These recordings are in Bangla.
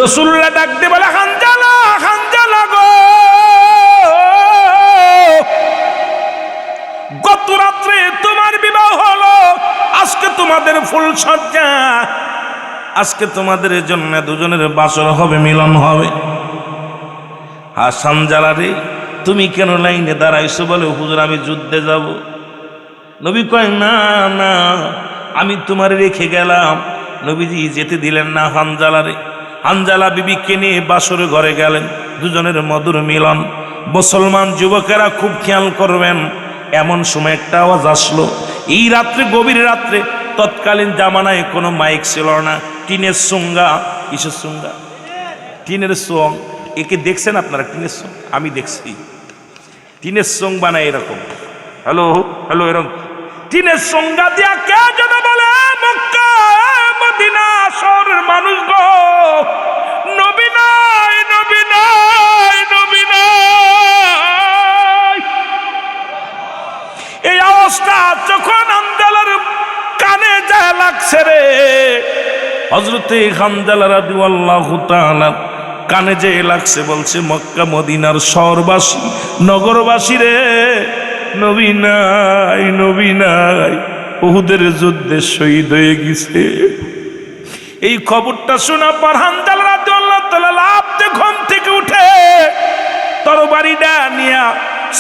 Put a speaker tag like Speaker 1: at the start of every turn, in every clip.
Speaker 1: রাসূলুল্লাহ ডাক দিয়ে বলে, হানজালা, হানজালা গো, গত রাত্রে তোমার বিবাহ হলো, আজকে তোমাদের ফুল সজ্জা, আজকে তোমাদের জন্য দুজনের বাসর হবে, মিলন হবে। হাসান জালা রে, তুমি কেন লাইনে দাঁড়াইছো? বলে, হুজুর আমি যুদ্ধে যাব। নবী কয়, না না, আমি তোমার রেখে গেলাম। নবীজি যেতে দিলেন না হানজালা রে। হানজালা বিবিকে নিয়ে বাসর ঘরে গেলেন, দুজনের মধুর মিলন। মুসলমান যুবকেরা খুব খেয়াল করবেন, এমন সময় একটা আওয়াজ আসলো। এই রাত্রে, গভীর রাত্রে, তৎকালীন জামানায় কোনো মাইক ছিল না, টিনের সুঙ্গা। কিসের সুঙ্গা? টিনের সং। একে দেখছেন আপনারা? টিনের সং আমি দেখছি। টিনের সং বানায় এরকম, হ্যালো হ্যালো, এরকম টিনের সঙ্গা দিয়া কে যেন বলে, মক্কা মদিনা শহরের মানুষ গো, নবী নাই, নবী নাই, নবী নাই। এই অবস্থা যখন হানজালার কানে যায় লাগছে রে, হযরতে হানজালা রাদিয়াল্লাহু তাআলা কানে যে লাগছে, বলছে, মক্কা মদিনার শহরবাসী, নগরবাসী রে, নবী নাই, নবী নাই, উহুদের যুদ্ধে শহীদ হয়ে গেছে। এই খবরটা শোনা পর হানজালা রাদিয়াল্লাহু তাআলা লাফতে ঘুম থেকে উঠে তরবারিটা নিয়ে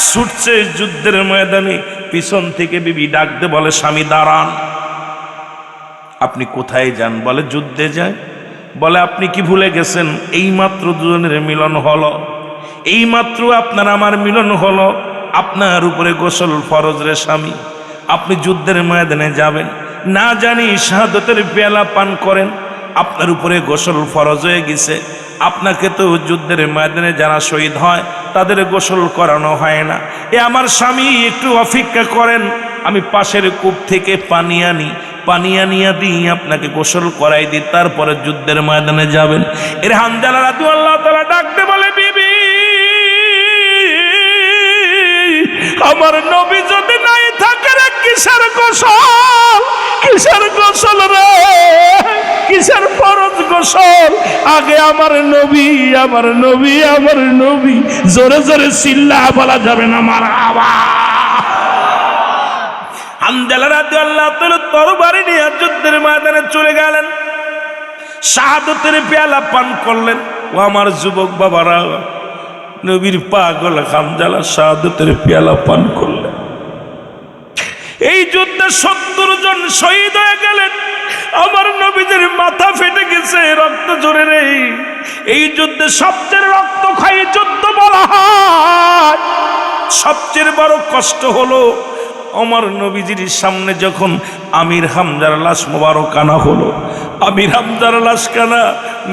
Speaker 1: ছুটছে যুদ্ধের ময়দানে। পিছন থেকে বিবি ডাকতে বলে, স্বামী দাঁড়ান। আপনি কোথায় যান? বলে, যুদ্ধে যায়। বলে, আপনি কি ভুলে গেছেন এইমাত্র দুজনের মিলন হলো, এইমাত্র আপনার আমার মিলন হলো, আপনার উপরে গোসল ফরজ রে স্বামী। আপনি যুদ্ধের ময়দানে যাবেন, না জানি শাহাদাতের পেয়ালা পান করেন, আপনার উপরে গোসল ফরজ হয়ে গেছে। আপনাকে তো যুদ্ধের ময়দানে যারা শহীদ হয় তাদের গোসল করানো হয় না। এ আমার স্বামী, একটু অপেক্ষা করেন, আমি পাশের কূপ থেকে পানি আনি, পানি আনিয়া দিই, আপনাকে গোসল করাই দিই, তারপরে যুদ্ধের ময়দানে যাবেন। এর হানজালা রাদিয়াল্লাহু তাআলা ডাকতে বলে, বিবি, আমার নবী যদি নাই থাকে রে, কিসের গোসল, কিসের গোসল রে, কিসের ফরজ গোসল? আগে আমার নবী, আমার নবী, আমার নবী। জোরে জোরে চিল্লা বলা যাবে না মারহাবা। হানজালা রাদিয়াল্লাহু তাআলা তরবারি নিয়ে যুদ্ধের ময়দানে চলে গেলেন, শাহাদাতের পেয়ালা পান করলেন। ও আমার যুবক বাবারা, নবীর পাগল হানজালা শাহাদাতের পেয়ালা পান করলেন। এই যুদ্ধে ৭০ জন শহীদ হয়ে গেলেন। আমার নবীদের মাথা ফেটে গেছে, রক্ত ঝরে নেই। এই যুদ্ধে সবচেয়ে রক্তক্ষয়ী যুদ্ধ বলা হয়। সবচেয়ে বড় কষ্ট হলো আমার নবীজির সামনে যখন আমির হামজার লাশ মোবারক আনা হলো। আমির হামজার লাশ কানা,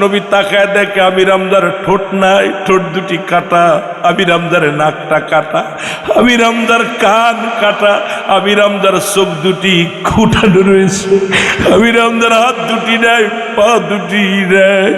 Speaker 1: নবী তাকায় দেখে আমির হামজার ঠোঁট নাই, ঠোঁট দুটি কাটা। আমির হামজার নাকটা কাটা, আমির হামজার কান কাটা, আমির হামজার চোখ দুটি খুঁটানো রয়েছে, আমির হামজার হাত দুটি নাই, পা দুটি নাই।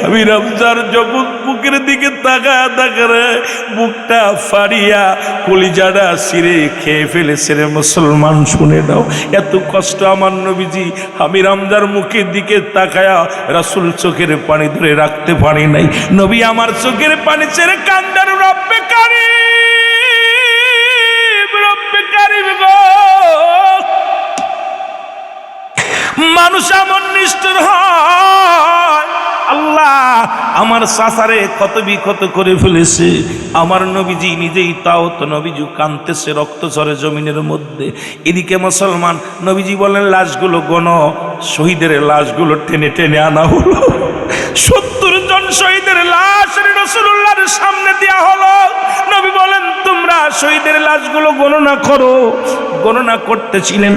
Speaker 1: আমির হামজার যখন বুকের দিকে তাকায় তাকায়, বুকটা ফাড়িয়া কলিজাটা ছিঁড়ে খেয়ে ফেলেছে রে মুসলমান, শুনে দাও। এত কষ্ট আমার নবীজি আমির হামজার মুখের দিকে তাকায়া রাসূল চোখের পানি ধরে রাখতে পারি নাই। নবী আমার চোখের পানি ছেড়ে কান্দার, রব্বে কারীম, রব্বে কারীম গো। মানুষ এমন নিষ্ঠুর হয়, আল্লাহ আমার চাচারে কত বিক্ষত করে ফেলেছে। আমার নবীজি নিজেই তাও তো নবীজি কাঁদতেছে, রক্ত ঝরে জমিনের মধ্যে। এদিকে মুসলমান, নবীজি বলেন, লাশগুলো গণ। শহীদের লাশগুলো টেনে টেনে আনা হলো। ৭০ জন শহীদের লাশ রাসূলুল্লাহর সামনে দেয়া হলো। নবী বলেন, তোমরা শহীদের লাশগুলো গণনা করো। গণনা করতেছিলেন,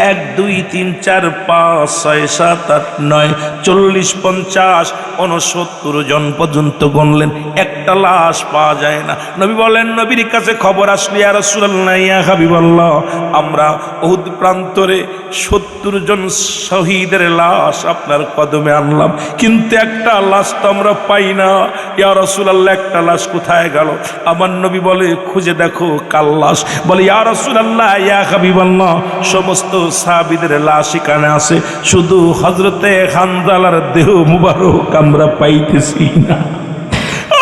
Speaker 1: ১ ২ ৩ ৪ ৫ ৬ ৭ ৮ ৯ ৪০ ৫০ ৬৯ জন পর্যন্ত গণলেন, একটা লাশ পাওয়া যায় না। নবী বলেন, নবীর কাছে খবর আসলে, ইয়া রাসূলুল্লাহ, ইয়া হাবিবাল্লাহ, আমরা উহুদ প্রান্তরে ৭০ জন শহীদের লাশ আপনার কদমে আনলাম, কিন্তু একটা লাশ তো আমরা পাই না। ইয়া রাসূলুল্লাহ একটা লাশ কোথায় গেল? আমার নবী বলে খুঁজে দেখো কার লাশ। বলে ইয়া রাসূলুল্লাহ ইয়া হাবিবাল্লাহ সমস্ত সাহাবীদের লাশ এখানে আছে, শুধু হযরতে হানজালার দেহ মুবারক আমরা পাইতেছি না।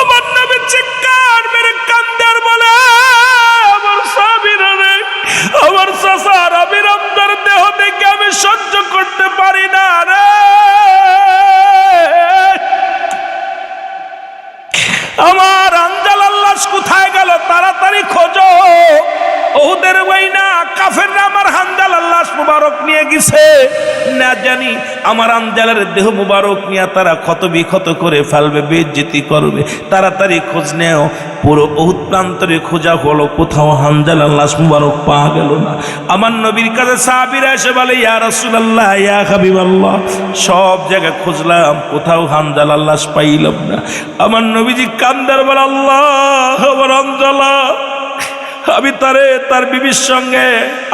Speaker 1: আমার নবী চিৎকার মেরে কান্দে আর বলে আমার সাহাবীরা রে, আমার চাচা আমির হামজার দেহ দেখে আমি সহ্য করতে পারি না রে। আমার হানজালার লাশ কোথায় গেল? তাড়াতাড়ি খোঁজো। ওহুদের ওইনা কাফেররা আমার হানজালার লাশ মুবারক নিয়ে গেছে, না জানি আমার হানজালার দেহ মুবারক নিয়ে তারা ক্ষত বিক্ষত করে ফেলবে, বেইজ্জতি করবে। তাড়াতাড়ি খোঁজ নেও। পুরো ওহুদ প্রান্তরে খোঁজা হলো, কোথাও হানজালার লাশ মুবারক পাওয়া গেল না। আমার নবীর কাছে সাহাবীরা এসে বলে ইয়া রাসূলুল্লাহ ইয়া হাবিবাল্লাহ সব জায়গায় খুঁজলাম, কোথাও হানজালার লাশ পাইলাম না। আমার নবীজি কান্দার বলে আল্লাহ আমার হানজালা, আমি তার বিবির সঙ্গে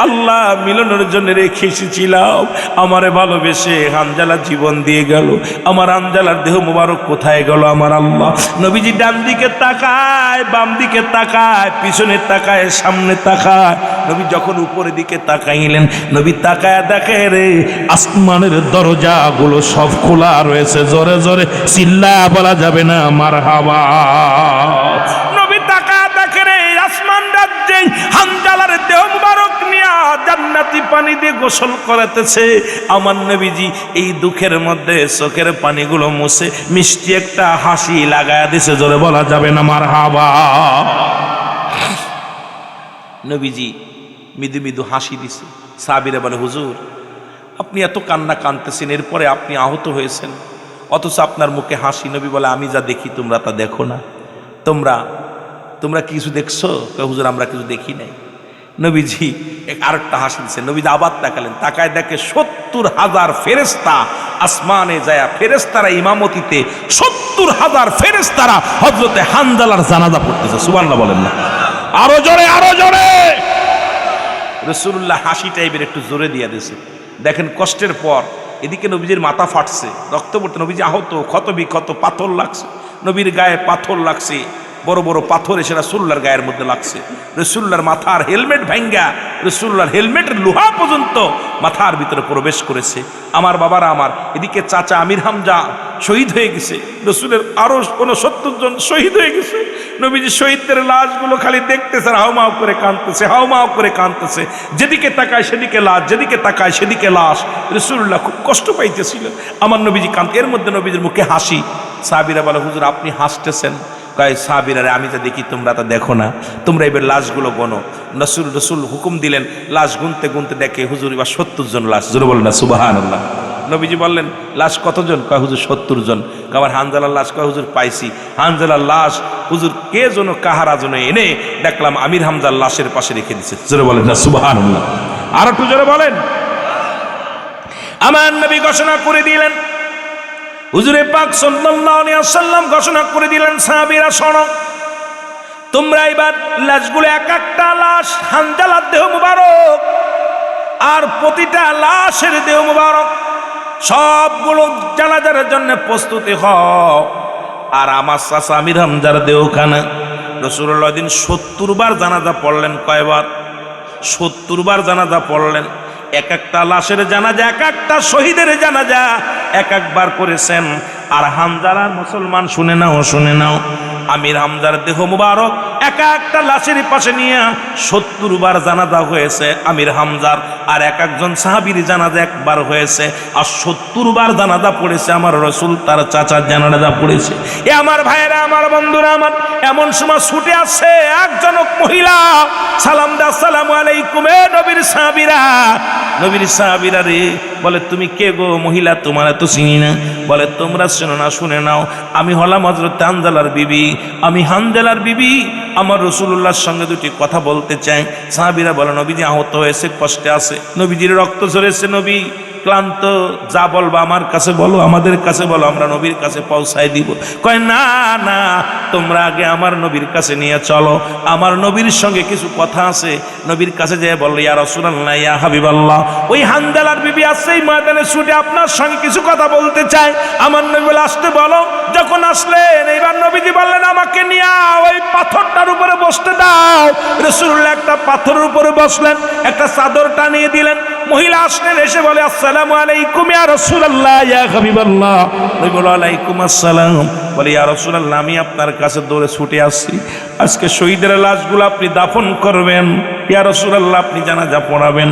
Speaker 1: আল্লাহ মিলনের জন্য রেখে এসেছিলাম, আমারে ভালোবেসে হানজালা জীবন দিয়ে গেল, আমার হানজালার দেহ মুবারক কোথায় গেল আমার আল্লাহ? নবীজি ডান দিকে তাকায়, বাম দিকে তাকায়, পিছনে তাকায়, সামনে তাকায়। নবী যখন উপরের দিকে তাকাইলেন, নবী তাকায় দেখে রে আসমানের দরজাগুলো সব খোলা রয়েছে। জোরে জোরে চিল্লা বলা যাবে না মারহাবা। নবী তাকায় দেখে রে আসমান রাজ্যে হানজালার দেহ মুবারক নিয়া জান্নাতি পানি দিয়ে গোসল করাতেছে। আমার নবীজি এই দুঃখের মধ্যে চোখের পানিগুলো মুছে মিষ্টি একটা হাসি লাগায়া দিছে। জোরে বলা যাবে না মারহাবা। নবীজি মৃদু মৃদু হাসি দিছে। সাহাবীরা বলে হুজুর আপনি এত কান্না কাঁদতেছেন, এরপরে আপনি আহত হয়েছেন, অথচ আপনার মুখে হাসি। নবী বলে আমি যা দেখি তোমরা তা দেখো না। তোমরা কিছু দেখছো? হুজুর আমরা কিছু দেখি নাই। নবীজি আরেকটা হাসি দিচ্ছেন। নবীজি আবার তাকালেন, তাকায় দেখে ৭০,০০০ ফেরেশতা আসমানে যায়, ফেরেশতারা ইমামতিতে ৭০,০০০ ফেরেশতারা হযরতে হানজালার জানাজা পড়তেছে। সুবহানাল্লাহ বলেন না? আরো জোরে, আরো জোরে। রাসূলুল্লাহ হাসি টাইপের একটু জোরে দিয়ে দিয়েছে। দেখেন কষ্টের পর এদিকে নবীজির মাথা ফাটছে, রক্ত পড়তে, নবীজি আহত, ক্ষত বিক্ষত, পাথর লাগছে, নবীর গায়ে পাথর লাগছে, বড় বড় পাথর এসে রাসূলুল্লাহর গায়ের মধ্যে লাগছে। রাসূলুল্লাহর মাথার হেলমেট ভাঙ্গা, রাসূলুল্লাহর হেলমেটের লোহা পর্যন্ত মাথার ভিতরে প্রবেশ করেছে। আমার বাবারা আমার, এদিকে চাচা আমির হামজা শহীদ হয়ে গেছে, রাসূলের আরো ৬৯ জন শহীদ হয়ে গেছে। নবীজি শহীদদের লাশগুলো খালি দেখতেছে, হাউমাউ করে কাঁদতেছে, হাউমাউ করে কাঁদতেছে। যেদিকে তাকায় সেদিকে লাশ, যেদিকে তাকায় সেদিকে লাশ। রাসূলুল্লাহ খুব কষ্ট পাইতেছিল। আমার নবীজি কাঁদতে, এর মধ্যে নবীজির মুখে হাসি। সাহাবীরা বলে হুজুর আপনি হাসতেছেন? কয় সাহাবীরা আমি যা দেখি তোমরা তা দেখো না, তোমরা এবার লাশগুলো গণো। রাসূল হুকুম দিলেন, লাশ গুনতে গুনতে দেখে হুজুর এবার ৭০ জন লাশ। জোরে বলেন না সুবহানাল্লাহ। নবীজি বললেন লাশ কতজন? কয় হুজুর ৭০ জন। আমার হানজালার লাশ? কয় হুজুর পাইছি। হানজালার লাশ হুজুর কে যেন কাহারা যেন এনে দেখলাম আমির হামজার লাশের পাশে রেখে দিচ্ছে। জোরে বলেন না সুবহানাল্লাহ। আর একটু জোরে বলেন। আমার নবী ঘোষণা করে দিলেন, হুজুরে পাক সাল্লাল্লাহু আলাইহি ওয়াসাল্লাম ঘোষণা করে দিলেন সাহাবীরা শোনো, তোমরা এবার লাশগুলো এক একটা লাশ হানজালার দেহ মুবারক আর প্রতিটা লাশের দেহ মুবারক সবগুলো জানাজার জন্য প্রস্তুতি হও। আর আমার চাচা আমির হামজার দেহখানা রাসূলুল্লাহ দিন ৭০ বার জানাজা পড়লেন। কয়বার? ৭০ বার জানাজা পড়লেন। এক একটা লাশের জানাজা, এক একটা শহীদের জানাজা এক একবার করেছেন। আর হামজার মুসলমান শুনে নাও, শুনে নাও, আমির হামজার দেহ মুবারক এক একটা লাশের পাশে নিয়ে ৭০ বার জানাজা হয়েছে আমির হামজার। আর এক একজন সাহাবীর জানাজা একবার হয়েছে। আর ৭০ বার জানাজা পড়েছে আমার রাসূল, তার চাচার জানাজা পড়েছে। এ আমার ভাইরা, আমার বন্ধুরা আমার, এমন সময় ছুটে আসছে একজন মহিলা, সালাম দা, আসসালামু আলাইকুম। এ নবীর সাহাবীরা, নবীর সাহাবীরা রে, বলে তুমি কে গো? মহিলা তোমার তো চিনি না। বলে তোমরা শোনো না, শুনে নাও, আমি হলাম হযরত হানজালার বিবি, আমি হানজালার বিবি। আমার রাসূলুল্লাহর সঙ্গে দুটি কথা বলতে চাই। সাহাবীরা বলে নবীজি আহত হয়েছে, কষ্টে আছে, নবীজির রক্ত ঝরেছে, নবী ক্লান্ত, যা বলবা আমার কাছে বলো, আমাদের কাছে বলো, আমরা নবীর কাছে পৌঁছায় দিব। কয় না না, তোমরা আগে আমার নবীর কাছে নিয়ে চলো, আমার নবীর সঙ্গে কিছু কথা আছে। নবীর কাছে যেয়ে বলল ইয়া রাসূলুল্লাহ, ইয়া হাবিবাল্লাহ, ওই হানজালার বিবি আছে এই ময়দানে ছুটে আপনার সঙ্গে কিছু কথা বলতে চাই। আমার নবী বলে আসতে বলো। যখন আসলেন, এইবার নবী নবীজি বললেন আমাকে নিয়ে ওই পাথরটার উপরে বসতে দাও। রাসূলুল্লাহ একটা পাথরের উপরে বসলেন, একটা চাদর টানিয়ে দিলেন। মহিলা আসলেন, এসে বলে আসসালামু আলাইকুম ইয়া রাসূলুল্লাহ ইয়া হাবিবাল্লাহ। নবী বলে ওয়ালাইকুম আসসালাম। বলে ইয়া রাসূলুল্লাহ আমি আপনার কাছে দৌড়ে ছুটে আসছি, আজকে শহীদের লাশগুলো আপনি দাফন করবেন। ইয়া রাসূলুল্লাহ আপনি জানাজা পড়াবেন,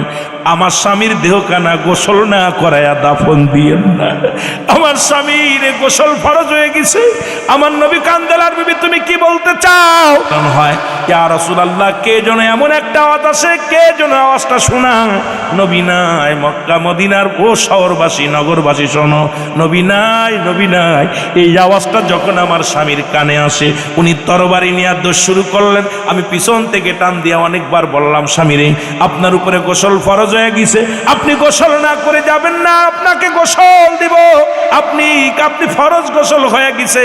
Speaker 1: আমার স্বামীর দেহখানা গোসল না করায়া দাফন দিয়েন না। আমার স্বামীর গোসল ফরজ হয়ে গেছে। আমার নবী কান্দেলার বিবি তুমি কি বলতে চাও? হয় ইয়া রাসূলুল্লাহ কে যেন এমন একটা আওয়াজ আসে, কে যেন আওয়াজটা শোনায়। নবী নাই, মক্কা মদিনার ও শহরবাসী নগরবাসী শোনো, নবী নাই, নবী নাই। এই আওয়াজটা যখন আমার স্বামীর কানে আসে, উনি তরবারি নিয়ে দৌড় শুরু করলেন। আমি পিছন থেকে টান দিয়ে অনেকবার বললাম স্বামীরে আপনার উপরে গোসল ফরজ হয়ে গেছে, আপনি গোসল না করে যাবেন না, আপনাকে গোসল দিব, আপনি ফরজ গোসল হয়ে গেছে।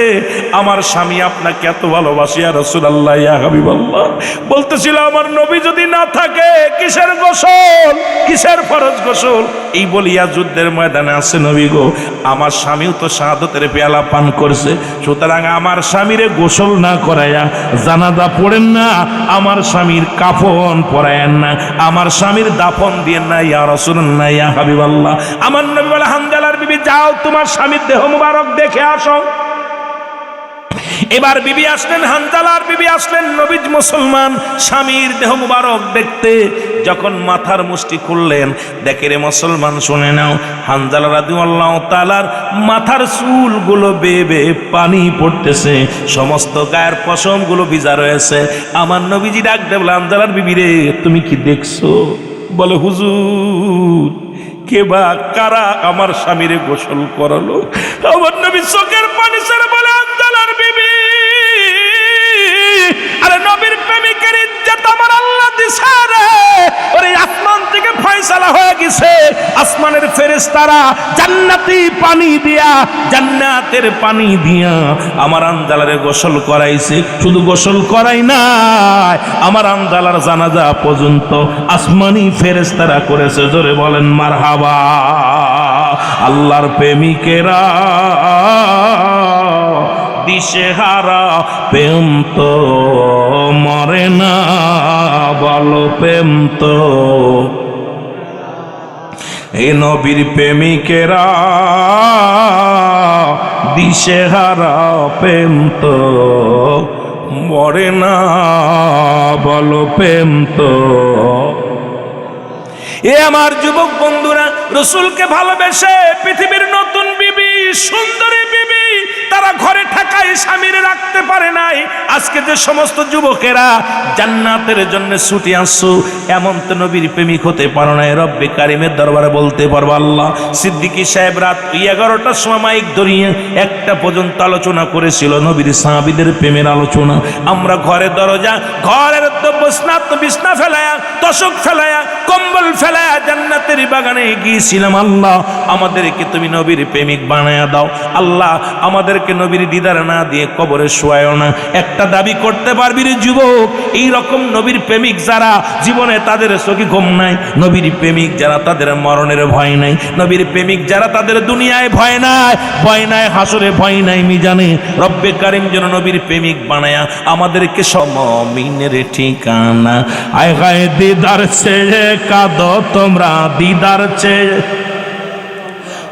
Speaker 1: আমার স্বামী আপনাকে এত ভালোবাসি ইয়া রাসূলুল্লাহ ইয়া হাবিবাল্লাহ। বলতেছিল আমার নবী যদি না থাকে কিসের গোসল, কিসের ফরজ গোসল? এই বলিয়া যুদ্ধের ময়দানে আছে নবী গো, আমার স্বামীও তো শাহাদাতের পেয়ালা পান করছে, সুতরাং আমার স্বামীরে গোসল না করাইয়া জানাজা পড়েন না, আমার স্বামীর কাফন পরায়েন না, আমার স্বামীর দাফন দিয়েন না ইয়া রাসূলুল্লাহ ইয়া হাবিবাল্লাহ। আমার নবী বলে হানজালার বিবি যাও তোমার স্বামীর দেহ মুবারক দেখে আসো। এবার বিবি আসলেন, হানজালার বিবি আসলেন, নবী মুসলমান স্বামীর দেহ মুবারক দেখতে যখন মাথার মুষ্টি খুললেন, দেখে রে মুসলমান শুনে নাও, হানজালা রাদিয়াল্লাহু তাআলার মাথার চুলগুলো বেয়ে বেয়ে পানি পড়তেছে, সমস্ত গায়ের পশমগুলো ভিজা রয়েছে। আমার নবীজি ডাক দেন হানজালার বিবি রে তুমি কি দেখছো? বলে হুজুর কে বা কারা আমার স্বামীরে গোসল করালো? আমার নবী চোখের পানি ছেড়ে বলে হানজালার বিবি, আরে নবীর প্রেমিকের ইজ্জত আমার আল্লাহ দিছে রে। ওরে আসমান থেকে ফয়সালা হয়ে গেছে, আসমানের ফেরেশতারা জান্নাতি পানি দিয়া, জান্নাতের পানি দিয়া আমার হানজালারে গোসল করাইছে। শুধু গোসল করাই নাই, আমার হানজালার জানাজা পর্যন্ত আসমানি ফেরেশতারা করেছে। জোরে বলেন মারহাবা। আল্লাহর প্রেমিকেরা দিশেহারা, প্রেম তো মরে না, বলো প্রেম তো। এ নবীর প্রেমিকেরা দিশেহারা, প্রেম তো মরে না, বলো প্রেম তো। এ আমার যুবক বন্ধুরা, রসুলকে ভালোবেসে পৃথিবীর নতুন বিবি, সুন্দরী বিবি তারা ঘরে ঠাকায় স্বামীর রাখতে পারে নাই। আজকে যে সমস্ত যুবকেরা জান্নাতের জন্য ছুটি আসছো, এমন তো নবীর প্রেমিক হতে পারো না। রব্বে কারিমের দরবারে বলতে পারবো আল্লাহ। সিদ্দিকী সাহেব রাত 11টার সময় মাইক ধরিয়ে 1টা পর্যন্ত আলোচনা করেছিল নবীর সাহাবীদের প্রেমের আলোচনা। আমরা ঘরের দরজা, ঘরের বিছনা ফেলায়া, তোশক ফেলায়া, কম্বল ফেলায়া জান্নাতের বাগানে গিয়েছিলাম। আল্লাহ আমাদেরকে তুমি নবীর প্রেমিক বানায়া দাও। আল্লাহ আমাদেরকে নবীর দিদার না দিয়ে কবরে শোয়ায়ও না। একটা দাবি করতে পারবি রে যুবক, এই রকম নবীর প্রেমিক যারা জীবনে তাদের চোখে ঘুম নাই, নবীর প্রেমিক যারা তাদের মরণের ভয় নাই, নবীর প্রেমিক যারা তাদের দুনিয়ায় ভয় নাই, ভয় নাই হাসরে, ভয় নাই মিজানে। রব্বে কারিম যেন নবীর প্রেমিক বানায়া আমাদেরকে মুমিনের ঠিকানা। আয় গায়ে দিদার চেয়ে কাঁদো তোমরা, দিদার চেয়ে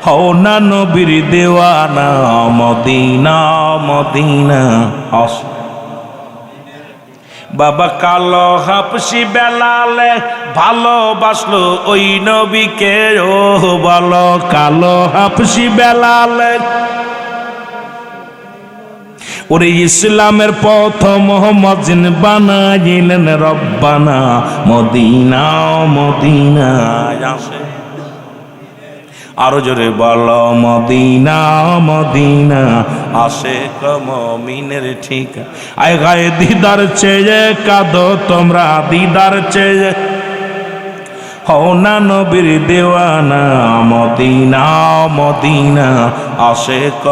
Speaker 1: হও না নবীর দেওয়ানা, মদিনা মদিনা। বাবা কালো হাফসি বেলালে ভালোবাসলো ওই নবীকে, ও বলো কালো হাফসি বেলালে। ওরে ইসলামের প্রথম মুজিন বানাইলেন রব্বানা, মদিনা মদিনা। আরো জোরে বলো মদিনা মদিনা, আশেক মুমিনের ঠিকানা। আয় গায়ে দিদার চেয়ে কাঁদো তোমরা, দিদার চেয়ে হও না নবীর দেওয়ানা, মদিনা মদিনা, আশেক